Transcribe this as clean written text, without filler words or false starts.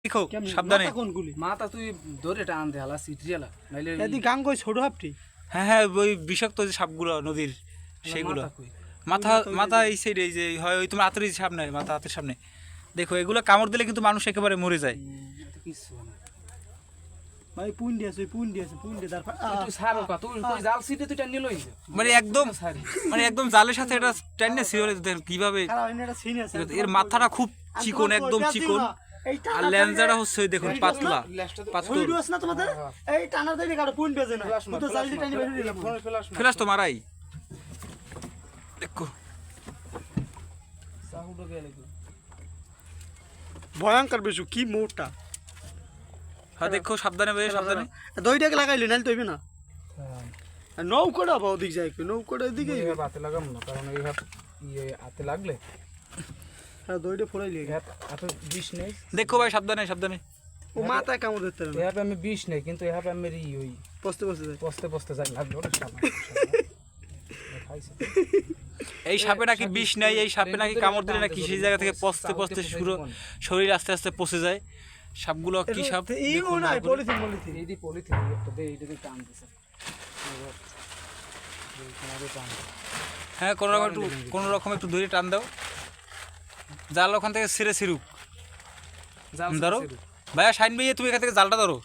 দেখো সাবধানে। মাথা তুই ধরে টান দে হালা সিটরিয়ালা নাইলে এদি গাং কই ছোট হাপটি হ্যাঁ হ্যাঁ, ওই বিষাক্ত যে সাপগুলো নদীর সেগুলো। মাথা মাথা এই সাইডে, এই যে হয় ওই তোমার হাতের সামনে, মাথা হাতের সামনে দেখো, এগুলো কামড় দিলে কিন্তু মানুষ একেবারে মরে যায়। কিছু না ভাই পুন্ডি আছে পুন্ডি তার তুই সারো কা তুই কই জাল সিটে তুই টান নিলই মানে একদম জালের সাথে এটা টাইনে সিওরে কিভাবে। খারাপ হইনা এটা সিন আছে এর মাথাটা খুব চিকন, একদম চিকন, আর লেন্সাটা হচ্ছে ওই দেখুন পাতলা পাতলা। ভিডিও আছে না তোমাদের এই টানার দেই কাটো পুন বেজে না তো জালদি টানি বের দিলাম ফেলাস তো মারাই দেখো। সাহুডো গেলে ভয়ঙ্কর বেশু কি মোটা হ্যাঁ দেখো, সাবধানে ভাই সাবধানে। দইটাকে লাগাইলি নাল তো হইবে না। নৌকোটা বা ওদিক যায় কি নৌকোটা এদিকে হাতে লাগাম না, কারণ এই হাত ইয়ে হাতে লাগলে হ্যাঁ দইটা ফোড়াইলি হাতে বিষ নেই। দেখো ভাই সাবধানে সাবধানে। ও মাথায় কামড় দিতে না এভাবে আমি বিষ নেই, কিন্তু এভাবে আমি ওই পস্তে যায় পস্তে পস্তে যাই লাগবে ওটা সামনে খাইছে। এই সাপে নাকি বিষ নাই, এই সাপে নাকি কামড় দিলে নাকি সেই জায়গা থেকে পচতে পচতে শরীর আস্তে আস্তে পচে যায়। সাপগুলো কি সাপ এই মনে হয় পলিথিন পলিথিন এই দি পলিথিন একটা দে, এইটা টান দিছে। হ্যাঁ, কোনো রকম একটু ধরে টান দাও, জাল ওখান থেকে ছিঁড়ে ছিড়ুক। জাল ধরো ভাইয়া, শাইন ভাইয়া তুমি এখান থেকে জালটা ধরো।